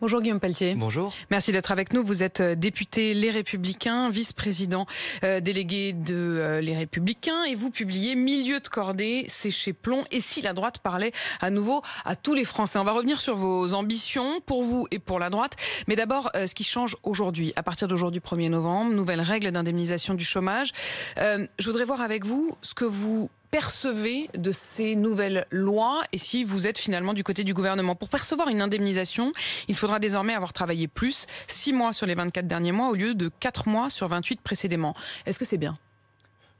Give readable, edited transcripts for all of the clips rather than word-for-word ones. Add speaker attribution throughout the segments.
Speaker 1: Bonjour Guillaume Pelletier.
Speaker 2: Bonjour.
Speaker 1: Merci d'être avec nous. Vous êtes député Les Républicains, vice-président délégué de Les Républicains et vous publiez Milieu de cordée, c'est chez Plomb. Et si la droite parlait à nouveau à tous les Français? On va revenir sur vos ambitions pour vous et pour la droite. Mais d'abord, ce qui change aujourd'hui, à partir d'aujourd'hui 1er novembre, nouvelles règles d'indemnisation du chômage. Je voudrais voir avec vous ce que vous percevez de ces nouvelles lois et si vous êtes finalement du côté du gouvernement. Pour percevoir une indemnisation, il faudra désormais avoir travaillé plus, 6 mois sur les 24 derniers mois au lieu de 4 mois sur 28 précédemment. Est-ce que c'est bien?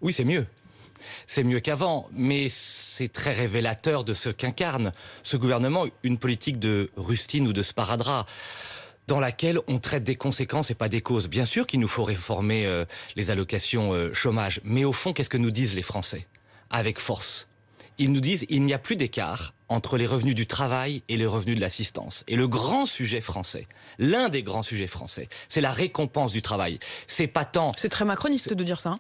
Speaker 2: Oui, c'est mieux. C'est mieux qu'avant, mais c'est très révélateur de ce qu'incarne ce gouvernement, une politique de rustine ou de sparadrap, dans laquelle on traite des conséquences et pas des causes. Bien sûr qu'il nous faut réformer les allocations chômage, mais au fond, qu'est-ce que nous disent les Français? Avec force. Ils nous disent qu'il n'y a plus d'écart entre les revenus du travail et les revenus de l'assistance. Et le grand sujet français, l'un des grands sujets français, c'est la récompense du travail. C'est pas tant...
Speaker 1: C'est très macroniste de dire ça.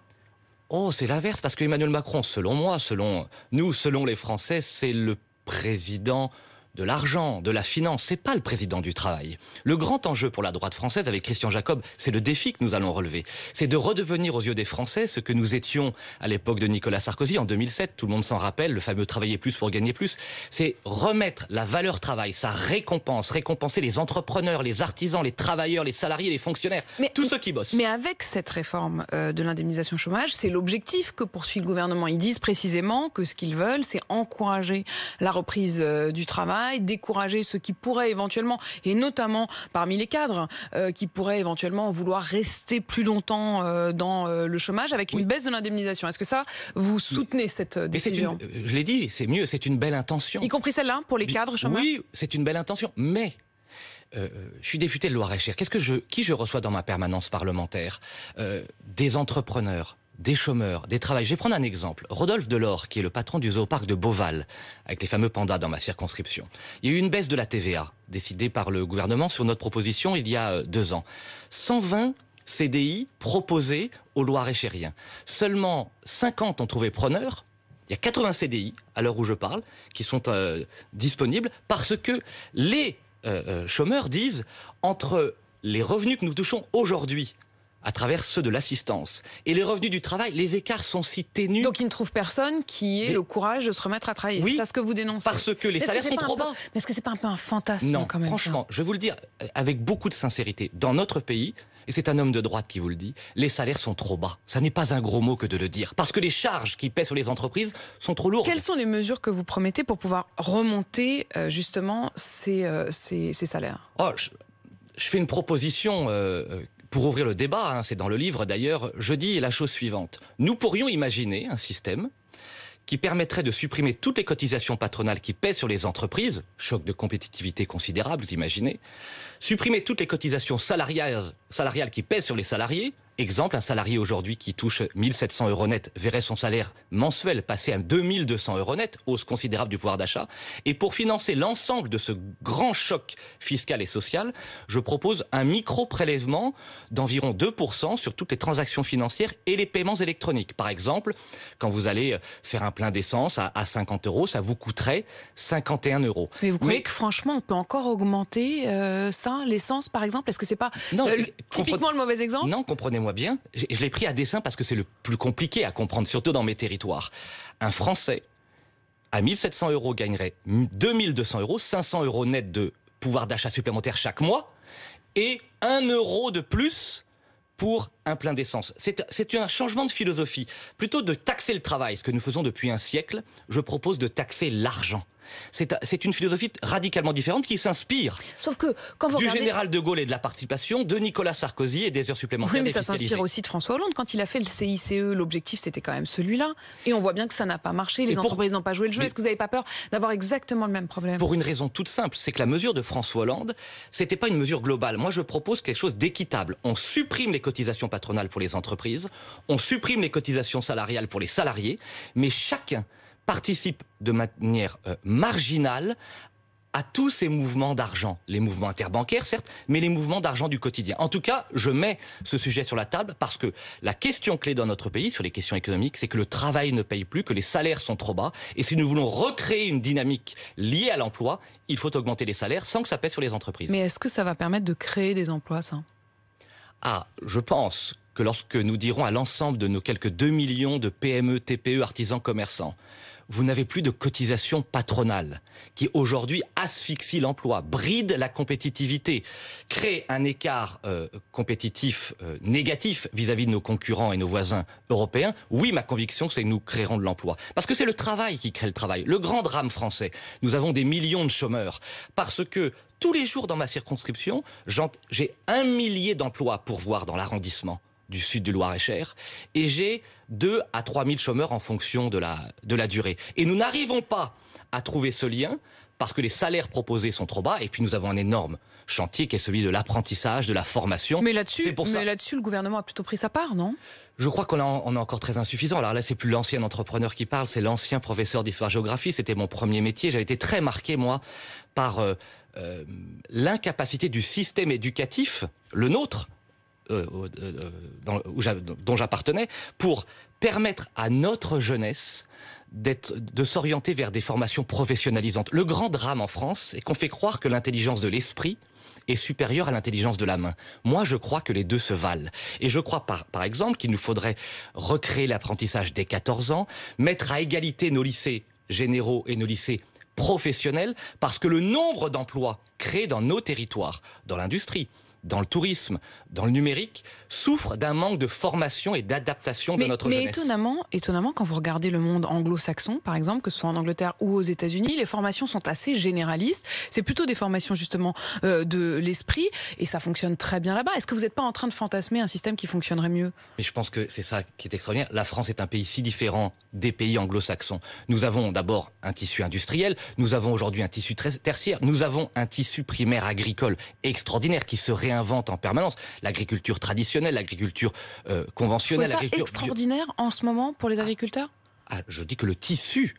Speaker 2: Oh, c'est l'inverse, parce que Emmanuel Macron, selon moi, selon nous, selon les Français, c'est le président de l'argent, de la finance, c'est pas le président du travail. Le grand enjeu pour la droite française, avec Christian Jacob, c'est le défi que nous allons relever. C'est de redevenir aux yeux des Français ce que nous étions à l'époque de Nicolas Sarkozy, en 2007, tout le monde s'en rappelle, le fameux travailler plus pour gagner plus. C'est remettre la valeur travail, sa récompense, récompenser les entrepreneurs, les artisans, les travailleurs, les salariés, les fonctionnaires, tous ceux qui bossent.
Speaker 1: Mais avec cette réforme de l'indemnisation chômage, c'est l'objectif que poursuit le gouvernement. Ils disent précisément que ce qu'ils veulent, c'est encourager la reprise du travail, décourager ceux qui pourraient éventuellement, et notamment parmi les cadres, qui pourraient éventuellement vouloir rester plus longtemps dans le chômage avec une baisse de l'indemnisation. Est-ce que ça, vous soutenez cette décision?
Speaker 2: Je l'ai dit, c'est mieux, c'est une belle intention.
Speaker 1: Y compris celle-là, pour les cadres chômeurs?
Speaker 2: Oui, c'est une belle intention, mais... je suis député de Loir-et-Cher. Qui je reçois dans ma permanence parlementaire? Des entrepreneurs, des chômeurs, des travailleurs. Je vais prendre un exemple. Rodolphe Delors, qui est le patron du zooparc de Beauval, avec les fameux pandas dans ma circonscription. Il y a eu une baisse de la TVA, décidée par le gouvernement sur notre proposition il y a 2 ans. 120 CDI proposés aux Loir-et-Chériens. Seulement 50 ont trouvé preneur. Il y a 80 CDI, à l'heure où je parle, qui sont disponibles parce que les chômeurs disent, entre les revenus que nous touchons aujourd'hui, à travers ceux de l'assistance, et les revenus du travail, les écarts sont si ténus.
Speaker 1: Donc ils ne trouvent personne qui ait le courage de se remettre à travailler.
Speaker 2: Oui,
Speaker 1: c'est ça ce que vous dénoncez?
Speaker 2: Parce que les salaires sont trop bas.
Speaker 1: Mais est-ce que c'est pas un peu un fantasme?
Speaker 2: Non,
Speaker 1: quand même,
Speaker 2: franchement, je vais vous le dire avec beaucoup de sincérité. Dans notre pays, et c'est un homme de droite qui vous le dit, les salaires sont trop bas. Ça n'est pas un gros mot que de le dire. Parce que les charges qui pèsent sur les entreprises sont trop lourdes.
Speaker 1: Quelles sont les mesures que vous promettez pour pouvoir remonter justement ces salaires?
Speaker 2: Je fais une proposition pour ouvrir le débat, c'est dans le livre d'ailleurs. Je dis la chose suivante. Nous pourrions imaginer un système qui permettrait de supprimer toutes les cotisations patronales qui pèsent sur les entreprises, choc de compétitivité considérable, vous imaginez, supprimer toutes les cotisations salariales qui pèsent sur les salariés. Exemple, un salarié aujourd'hui qui touche 1 700 € net verrait son salaire mensuel passer à 2 200 € net, hausse considérable du pouvoir d'achat. Et pour financer l'ensemble de ce grand choc fiscal et social, je propose un micro-prélèvement d'environ 2% sur toutes les transactions financières et les paiements électroniques. Par exemple, quand vous allez faire un plein d'essence à 50 €, ça vous coûterait 51 €.
Speaker 1: Mais vous croyez que franchement, on peut encore augmenter ça, l'essence par exemple? Est-ce que c'est pas typiquement le mauvais exemple?
Speaker 2: Non, comprenez-moi bien, je l'ai pris à dessein parce que c'est le plus compliqué à comprendre, surtout dans mes territoires. Un Français, à 1 700 € gagnerait 2 200 €, 500 € net de pouvoir d'achat supplémentaire chaque mois, et 1 € de plus pour un plein d'essence. C'est un changement de philosophie. Plutôt de taxer le travail, ce que nous faisons depuis un siècle, je propose de taxer l'argent. C'est une philosophie radicalement différente qui s'inspire
Speaker 1: Sauf que quand vous regardez...
Speaker 2: général de Gaulle et de la participation, de Nicolas Sarkozy et des heures supplémentaires.
Speaker 1: Oui, mais ça s'inspire aussi de François Hollande. Quand il a fait le CICE, l'objectif c'était quand même celui-là. Et on voit bien que ça n'a pas marché, les entreprises n'ont pas joué le jeu. Est-ce que vous n'avez pas peur d'avoir exactement le même problème?
Speaker 2: Pour une raison toute simple, c'est que la mesure de François Hollande, c'était pas une mesure globale. Moi je propose quelque chose d'équitable. On supprime les cotisations patronales pour les entreprises, on supprime les cotisations salariales pour les salariés, mais chacun participe de manière marginale à tous ces mouvements d'argent. Les mouvements interbancaires, certes, mais les mouvements d'argent du quotidien. En tout cas, je mets ce sujet sur la table parce que la question clé dans notre pays, sur les questions économiques, c'est que le travail ne paye plus, que les salaires sont trop bas. Et si nous voulons recréer une dynamique liée à l'emploi, il faut augmenter les salaires sans que ça pèse sur les entreprises.
Speaker 1: Mais est-ce que ça va permettre de créer des emplois, ça ?
Speaker 2: Ah, je pense que lorsque nous dirons à l'ensemble de nos quelques 2 millions de PME, TPE, artisans, commerçants, vous n'avez plus de cotisation patronale qui aujourd'hui asphyxie l'emploi, bride la compétitivité, crée un écart compétitif négatif vis-à-vis de nos concurrents et nos voisins européens. Oui, ma conviction, c'est que nous créerons de l'emploi. Parce que c'est le travail qui crée le travail. Le grand drame français, nous avons des millions de chômeurs parce que tous les jours dans ma circonscription, j'ai 1 millier d'emplois pour voir dans l'arrondissement du sud du Loir-et-Cher, et j'ai 2 à 3 000 chômeurs en fonction de la durée. Et nous n'arrivons pas à trouver ce lien parce que les salaires proposés sont trop bas, et puis nous avons un énorme chantier qui est celui de l'apprentissage, de la formation.
Speaker 1: Mais là-dessus, le gouvernement a plutôt pris sa part, non ?
Speaker 2: Je crois qu'on est encore très insuffisant. Alors là, c'est plus l'ancien entrepreneur qui parle, c'est l'ancien professeur d'histoire-géographie. C'était mon premier métier. J'avais été très marqué, moi, par l'incapacité du système éducatif, le nôtre, dont j'appartenais, pour permettre à notre jeunesse de s'orienter vers des formations professionnalisantes. Le grand drame en France, c'est qu'on fait croire que l'intelligence de l'esprit est supérieure à l'intelligence de la main. Moi, je crois que les deux se valent. Et je crois, par exemple, qu'il nous faudrait recréer l'apprentissage dès 14 ans, mettre à égalité nos lycées généraux et nos lycées professionnels, parce que le nombre d'emplois créés dans nos territoires, dans l'industrie, dans le tourisme, dans le numérique, souffre d'un manque de formation et d'adaptation de notre jeunesse.
Speaker 1: Mais étonnamment, quand vous regardez le monde anglo-saxon, par exemple, que ce soit en Angleterre ou aux États-Unis, les formations sont assez généralistes. C'est plutôt des formations justement de l'esprit, et ça fonctionne très bien là-bas. Est-ce que vous n'êtes pas en train de fantasmer un système qui fonctionnerait mieux ?
Speaker 2: Mais je pense que c'est ça qui est extraordinaire. La France est un pays si différent des pays anglo-saxons. Nous avons d'abord un tissu industriel, nous avons aujourd'hui un tissu tertiaire, nous avons un tissu primaire agricole extraordinaire qui se réinvente en permanence. L'agriculture traditionnelle, l'agriculture conventionnelle.
Speaker 1: C'est extraordinaire en ce moment pour les agriculteurs ?
Speaker 2: Je dis que le tissu,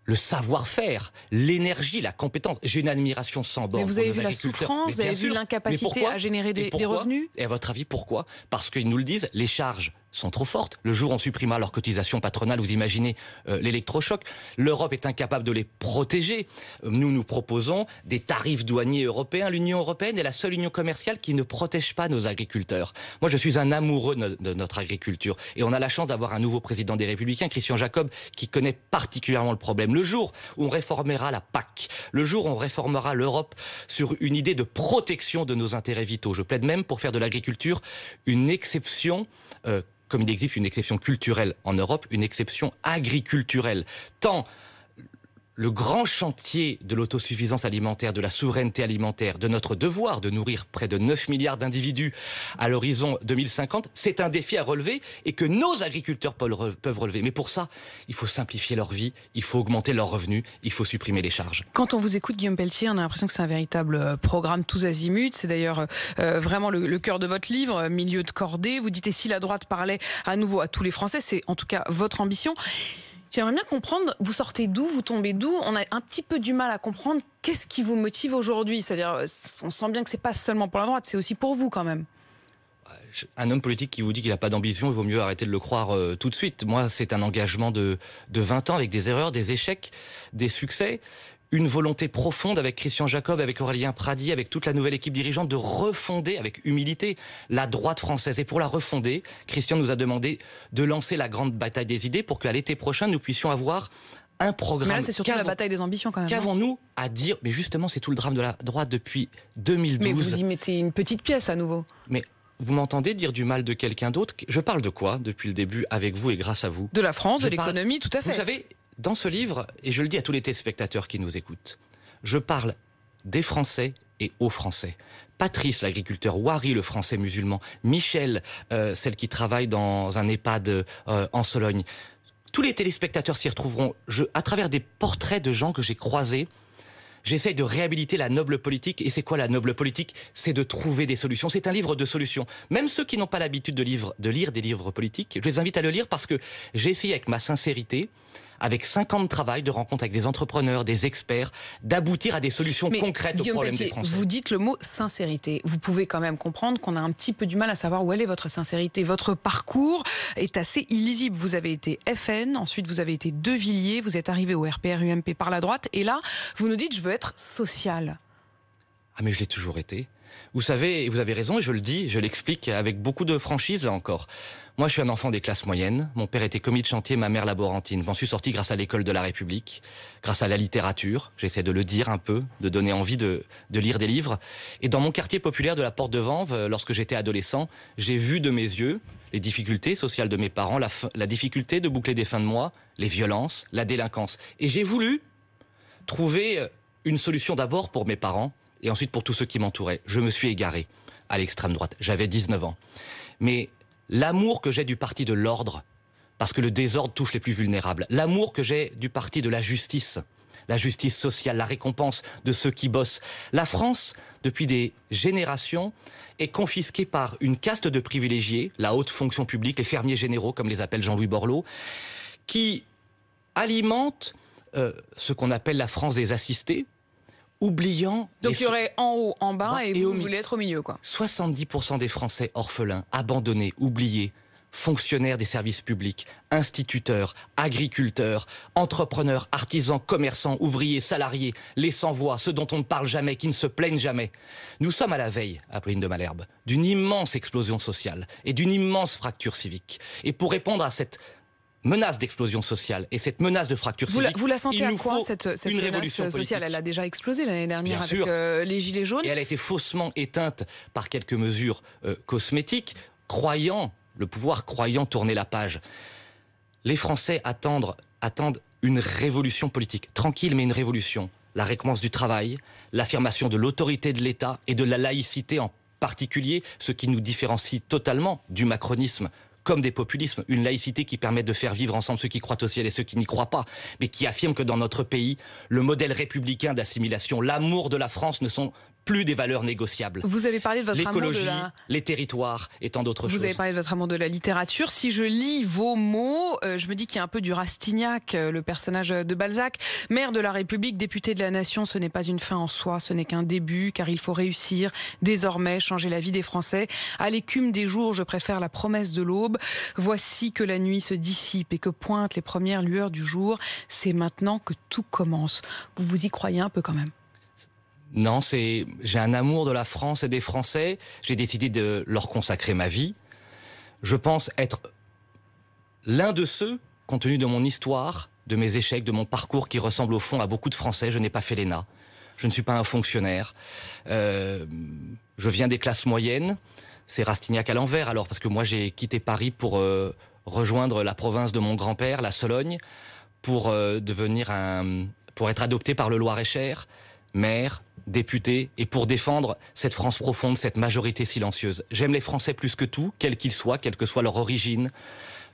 Speaker 2: le savoir-faire, l'énergie, la compétence. J'ai une admiration sans borne.
Speaker 1: Mais vous avez vu la souffrance, vous avez vu l'incapacité à générer des revenus ?
Speaker 2: Et à votre avis, pourquoi ? Parce qu'ils nous le disent, les charges sont trop fortes. Le jour où on supprimera leur cotisation patronale, vous imaginez l'électrochoc. L'Europe est incapable de les protéger. Nous proposons des tarifs douaniers européens. L'Union européenne est la seule union commerciale qui ne protège pas nos agriculteurs. Moi, je suis un amoureux de notre agriculture. Et on a la chance d'avoir un nouveau président des Républicains, Christian Jacob, qui connaît particulièrement le problème. Le jour où on réformera la PAC, le jour où on réformera l'Europe sur une idée de protection de nos intérêts vitaux, je plaide même pour faire de l'agriculture une exception comme il existe une exception culturelle en Europe, une exception agriculturelle. Tant le grand chantier de l'autosuffisance alimentaire, de la souveraineté alimentaire, de notre devoir de nourrir près de 9 milliards d'individus à l'horizon 2050, c'est un défi à relever et que nos agriculteurs peuvent relever. Mais pour ça, il faut simplifier leur vie, il faut augmenter leurs revenus, il faut supprimer les charges.
Speaker 1: Quand on vous écoute, Guillaume Pelletier, on a l'impression que c'est un véritable programme tous azimuts. C'est d'ailleurs vraiment le cœur de votre livre, Milieu de cordée. Vous dites, et si la droite parlait à nouveau à tous les Français, c'est en tout cas votre ambition. J'aimerais bien comprendre, vous sortez d'où, vous tombez d'où ? On a un petit peu du mal à comprendre qu'est-ce qui vous motive aujourd'hui. C'est-à-dire, on sent bien que c'est pas seulement pour la droite, c'est aussi pour vous quand même.
Speaker 2: Un homme politique qui vous dit qu'il n'a pas d'ambition, il vaut mieux arrêter de le croire tout de suite. Moi, c'est un engagement de 20 ans avec des erreurs, des échecs, des succès. Une volonté profonde avec Christian Jacob, avec Aurélien Pradi, avec toute la nouvelle équipe dirigeante de refonder avec humilité la droite française. Et pour la refonder, Christian nous a demandé de lancer la grande bataille des idées pour qu'à l'été prochain, nous puissions avoir un programme.
Speaker 1: Mais là, c'est surtout la bataille des ambitions quand même.
Speaker 2: Qu'avons-nous à dire ? Mais justement, c'est tout le drame de la droite depuis 2012.
Speaker 1: Mais vous y mettez une petite pièce à nouveau.
Speaker 2: Mais vous m'entendez dire du mal de quelqu'un d'autre ? Je parle de quoi depuis le début avec vous et grâce à vous ?
Speaker 1: De la France, de l'économie, tout à fait.
Speaker 2: Vous savez, dans ce livre, et je le dis à tous les téléspectateurs qui nous écoutent, je parle des Français et aux Français. Patrice, l'agriculteur, Wari, le Français musulman, Michel, celle qui travaille dans un EHPAD en Sologne. Tous les téléspectateurs s'y retrouveront. À travers des portraits de gens que j'ai croisés, j'essaye de réhabiliter la noble politique. Et c'est quoi la noble politique ? C'est de trouver des solutions. C'est un livre de solutions. Même ceux qui n'ont pas l'habitude de lire des livres politiques, je les invite à le lire parce que j'ai essayé avec ma sincérité avec 5 ans de travail, de rencontres avec des entrepreneurs, des experts, d'aboutir à des solutions concrètes aux problèmes des Français.
Speaker 1: Vous dites le mot sincérité. Vous pouvez quand même comprendre qu'on a un petit peu du mal à savoir où elle est votre sincérité. Votre parcours est assez illisible. Vous avez été FN, ensuite vous avez été De Villiers, vous êtes arrivé au RPR-UMP par la droite, et là, vous nous dites « je veux être social ».
Speaker 2: Ah mais je l'ai toujours été. Vous savez, et vous avez raison, et je le dis, je l'explique avec beaucoup de franchise là encore. Moi je suis un enfant des classes moyennes, mon père était commis de chantier, ma mère laborantine. Je m'en suis sorti grâce à l'école de la République, grâce à la littérature, j'essaie de le dire un peu, de donner envie de lire des livres. Et dans mon quartier populaire de la Porte de Vanves, lorsque j'étais adolescent, j'ai vu de mes yeux les difficultés sociales de mes parents, la difficulté de boucler des fins de mois, les violences, la délinquance. Et j'ai voulu trouver une solution d'abord pour mes parents, et ensuite pour tous ceux qui m'entouraient. Je me suis égaré à l'extrême droite. J'avais 19 ans. Mais l'amour que j'ai du parti de l'ordre, parce que le désordre touche les plus vulnérables, l'amour que j'ai du parti de la justice sociale, la récompense de ceux qui bossent. La France, depuis des générations, est confisquée par une caste de privilégiés, la haute fonction publique, les fermiers généraux, comme les appelle Jean-Louis Borloo, qui alimentent ce qu'on appelle la France des assistés, oubliant...
Speaker 1: Donc il y aurait en haut, en bas, et vous voulez être au milieu, quoi.
Speaker 2: 70% des Français orphelins, abandonnés, oubliés, fonctionnaires des services publics, instituteurs, agriculteurs, entrepreneurs, artisans, commerçants, ouvriers, salariés, les sans-voix, ceux dont on ne parle jamais, qui ne se plaignent jamais. Nous sommes à la veille, Apolline de Malherbe, d'une immense explosion sociale et d'une immense fracture civique. Et pour répondre à cette menace d'explosion sociale et cette menace de fracture civique,
Speaker 1: vous la sentez
Speaker 2: il
Speaker 1: à
Speaker 2: nous
Speaker 1: quoi,
Speaker 2: faut
Speaker 1: cette
Speaker 2: une
Speaker 1: menace
Speaker 2: révolution
Speaker 1: sociale
Speaker 2: politique.
Speaker 1: Elle a déjà explosé l'année dernière
Speaker 2: Bien
Speaker 1: avec
Speaker 2: sûr.
Speaker 1: les Gilets jaunes.
Speaker 2: Et elle a été faussement éteinte par quelques mesures cosmétiques, le pouvoir croyant tourner la page. Les Français attendent une révolution politique, tranquille mais une révolution. La récompense du travail, l'affirmation de l'autorité de l'État et de la laïcité en particulier, ce qui nous différencie totalement du macronisme comme des populismes, une laïcité qui permet de faire vivre ensemble ceux qui croient au ciel et ceux qui n'y croient pas, mais qui affirme que dans notre pays, le modèle républicain d'assimilation, l'amour de la France ne sont plus des valeurs négociables.
Speaker 1: Vous avez parlé de votre amour de
Speaker 2: l'écologie, les territoires et tant d'autres choses.
Speaker 1: Vous avez parlé de votre amour de la littérature. Si je lis vos mots, je me dis qu'il y a un peu du Rastignac, le personnage de Balzac. Maire de la République, député de la Nation, ce n'est pas une fin en soi, ce n'est qu'un début, car il faut réussir, désormais, changer la vie des Français. À l'écume des jours, je préfère la promesse de l'aube. Voici que la nuit se dissipe et que pointent les premières lueurs du jour. C'est maintenant que tout commence. Vous y croyez un peu quand même?
Speaker 2: Non, j'ai un amour de la France et des Français. J'ai décidé de leur consacrer ma vie. Je pense être l'un de ceux, compte tenu de mon histoire, de mes échecs, de mon parcours qui ressemble au fond à beaucoup de Français. Je n'ai pas fait l'ENA. Je ne suis pas un fonctionnaire. Je viens des classes moyennes. C'est Rastignac à l'envers alors, parce que moi j'ai quitté Paris pour rejoindre la province de mon grand-père, la Sologne, pour être adopté par le Loir-et-Cher, maire, député, et pour défendre cette France profonde, cette majorité silencieuse. J'aime les Français plus que tout, quels qu'ils soient, quelle que soit leur origine,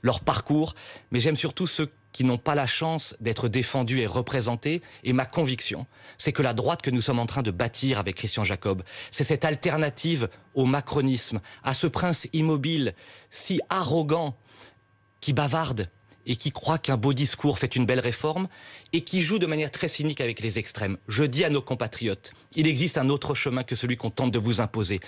Speaker 2: leur parcours, mais j'aime surtout ceux qui n'ont pas la chance d'être défendus et représentés. Et ma conviction, c'est que la droite que nous sommes en train de bâtir avec Christian Jacob, c'est cette alternative au macronisme, à ce prince immobile, si arrogant, qui bavarde et qui croit qu'un beau discours fait une belle réforme et qui joue de manière très cynique avec les extrêmes. Je dis à nos compatriotes, il existe un autre chemin que celui qu'on tente de vous imposer.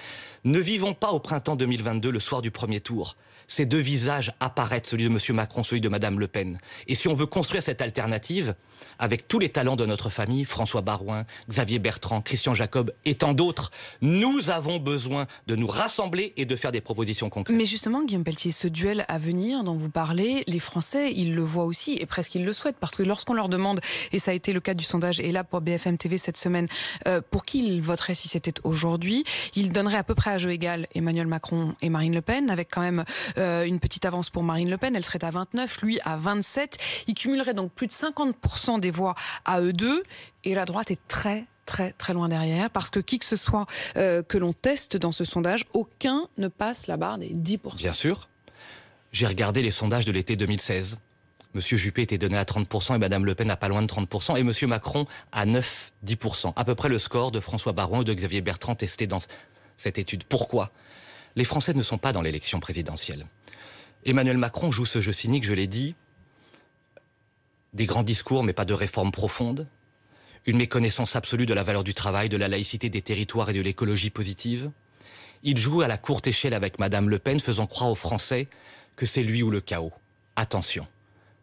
Speaker 2: Ne vivons pas au printemps 2022, le soir du premier tour. Ces deux visages apparaissent, celui de M. Macron, celui de Mme Le Pen. Et si on veut construire cette alternative, avec tous les talents de notre famille, François Baroin, Xavier Bertrand, Christian Jacob et tant d'autres, nous avons besoin de nous rassembler et de faire des propositions concrètes.
Speaker 1: Mais justement, Guillaume Pelletier, ce duel à venir dont vous parlez, les Français, ils le voient aussi et presque ils le souhaitent. Parce que lorsqu'on leur demande, et ça a été le cas du sondage, et là pour BFM TV cette semaine, pour qui ils voteraient si c'était aujourd'hui, ils donneraient à peu près à jeu égal Emmanuel Macron et Marine Le Pen, avec quand même une petite avance pour Marine Le Pen, elle serait à 29, lui à 27. Il cumulerait donc plus de 50% des voix à eux deux, et la droite est très loin derrière, parce que qui que ce soit que l'on teste dans ce sondage, aucun ne passe la barre des 10%.
Speaker 2: Bien sûr. J'ai regardé les sondages de l'été 2016. Monsieur Juppé était donné à 30% et Madame Le Pen à pas loin de 30% et Monsieur Macron à 9-10%. À peu près le score de François Baroin ou de Xavier Bertrand testé dans cette étude. Pourquoi ? Les Français ne sont pas dans l'élection présidentielle. Emmanuel Macron joue ce jeu cynique, je l'ai dit, Des grands discours, mais pas de réformes profondes. Une méconnaissance absolue de la valeur du travail, de la laïcité des territoires et de l'écologie positive. Il joue à la courte échelle avec Madame Le Pen, faisant croire aux Français que c'est lui ou le chaos. Attention,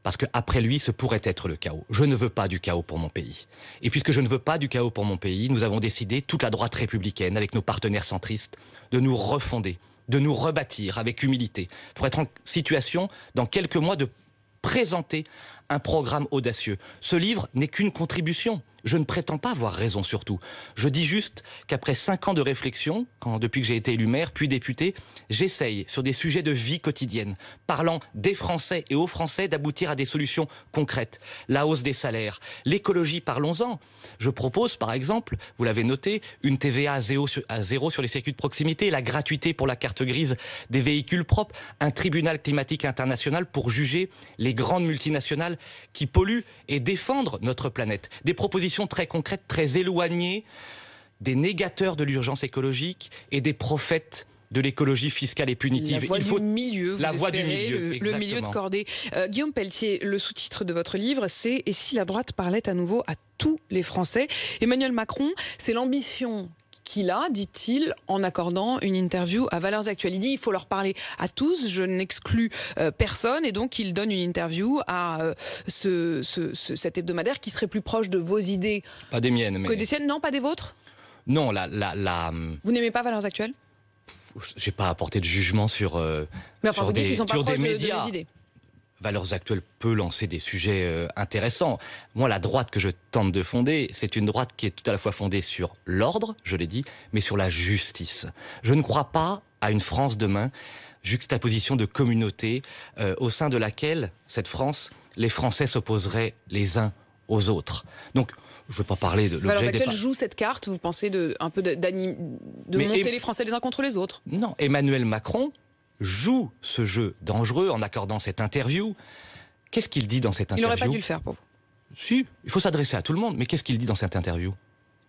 Speaker 2: parce qu'après lui, ce pourrait être le chaos. Je ne veux pas du chaos pour mon pays. Et puisque je ne veux pas du chaos pour mon pays, nous avons décidé, toute la droite républicaine, avec nos partenaires centristes, de nous refonder, de nous rebâtir avec humilité, pour être en situation, dans quelques mois, de présenter un programme audacieux. Ce livre n'est qu'une contribution. Je ne prétends pas avoir raison sur tout. Je dis juste qu'après 5 ans de réflexion, depuis que j'ai été élu maire, puis député, j'essaye, sur des sujets de vie quotidienne, parlant des Français et aux Français, d'aboutir à des solutions concrètes. La hausse des salaires, l'écologie, parlons-en. Je propose, par exemple, vous l'avez noté, une TVA à zéro sur les circuits de proximité, la gratuité pour la carte grise des véhicules propres, un tribunal climatique international pour juger les grandes multinationales qui polluent et défendre notre planète. Des propositions très concrètes, très éloignées des négateurs de l'urgence écologique et des prophètes de l'écologie fiscale et punitive.
Speaker 1: La voie du milieu,
Speaker 2: la voie du milieu,
Speaker 1: le milieu de cordée. Guillaume Pelletier, le sous-titre de votre livre, c'est « Et si la droite parlait à nouveau à tous les Français ?» Emmanuel Macron, c'est l'ambition qu'il a, dit-il, en accordant une interview à Valeurs Actuelles. Il dit il faut leur parler à tous, je n'exclus personne, et donc il donne une interview à cet hebdomadaire qui serait plus proche de vos idées.
Speaker 2: Pas des miennes, mais...
Speaker 1: Que des siennes, non, pas des vôtres?
Speaker 2: Non,
Speaker 1: Vous n'aimez pas Valeurs Actuelles?
Speaker 2: J'ai pas apporté de jugement sur,
Speaker 1: mais enfin,
Speaker 2: sur
Speaker 1: vous dites qu'ils sont pas proches
Speaker 2: des médias.
Speaker 1: de vos idées.
Speaker 2: Valeurs Actuelles peut lancer des sujets intéressants. Moi, la droite que je tente de fonder, c'est une droite qui est tout à la fois fondée sur l'ordre, je l'ai dit, mais sur la justice. Je ne crois pas à une France demain, juxtaposition de communautés au sein de laquelle, cette France, les Français s'opposeraient les uns aux autres. Donc, je ne veux pas parler de l'objet
Speaker 1: Valeurs
Speaker 2: des...
Speaker 1: Actuelles joue cette carte, vous pensez de monter les Français les uns contre les autres?
Speaker 2: Non, Emmanuel Macron joue ce jeu dangereux en accordant cette interview. Qu'est-ce qu'il dit dans cette interview?
Speaker 1: Il n'aurait pas dû le faire pour vous.
Speaker 2: Si, il faut s'adresser à tout le monde. Mais qu'est-ce qu'il dit dans cette interview?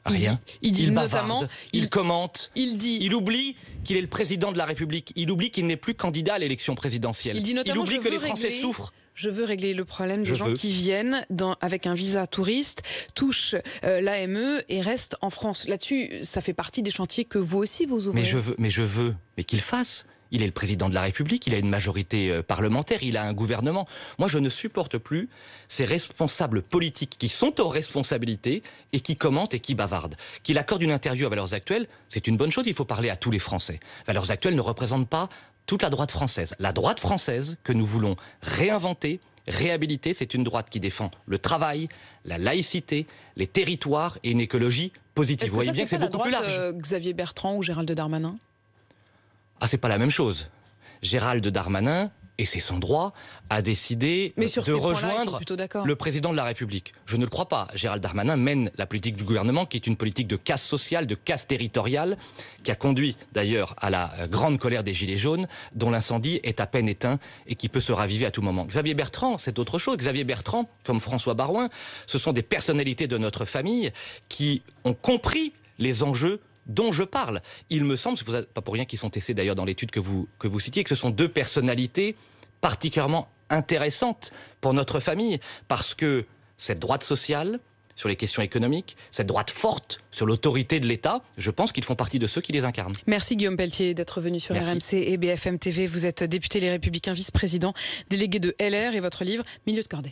Speaker 2: Rien.
Speaker 1: Il dit
Speaker 2: bavarde,
Speaker 1: notamment...
Speaker 2: il commente.
Speaker 1: Il
Speaker 2: oublie qu'il est le président de la République. Il oublie qu'il n'est plus candidat à l'élection présidentielle.
Speaker 1: Il dit notamment,
Speaker 2: oublie que les Français souffrent.
Speaker 1: Je veux régler le problème des gens qui viennent avec un visa touriste, touchent l'AME et restent en France. Là-dessus, ça fait partie des chantiers que vous aussi vous ouvrez.
Speaker 2: Mais qu'il fasse. Il est le président de la République, il a une majorité parlementaire, il a un gouvernement. Moi, je ne supporte plus ces responsables politiques qui sont aux responsabilités et qui commentent et qui bavardent. Qu'il accorde une interview à Valeurs Actuelles, c'est une bonne chose, il faut parler à tous les Français. Valeurs Actuelles ne représente pas toute la droite française. La droite française que nous voulons réinventer, réhabiliter, c'est une droite qui défend le travail, la laïcité, les territoires et une écologie positive. Vous voyez bien que c'est beaucoup plus large.
Speaker 1: Xavier Bertrand ou Gérald Darmanin?
Speaker 2: Ah, c'est pas la même chose. Gérald Darmanin, et c'est son droit, a décidé de rejoindre le président de la République. Je ne le crois pas. Gérald Darmanin mène la politique du gouvernement, qui est une politique de casse sociale, de casse territoriale, qui a conduit d'ailleurs à la grande colère des Gilets jaunes, dont l'incendie est à peine éteint et qui peut se raviver à tout moment. Xavier Bertrand, c'est autre chose. Xavier Bertrand, comme François Baroin, ce sont des personnalités de notre famille qui ont compris les enjeux dont je parle. Il me semble, c'est pas pour rien qu'ils sont testés d'ailleurs dans l'étude que vous citiez, que ce sont deux personnalités particulièrement intéressantes pour notre famille, parce que cette droite sociale sur les questions économiques, cette droite forte sur l'autorité de l'État, je pense qu'ils font partie de ceux qui les incarnent.
Speaker 1: Merci Guillaume Pelletier d'être venu sur RMC et BFM TV. Vous êtes député Les Républicains, vice-président, délégué de LR, et votre livre « Milieu de cordée ».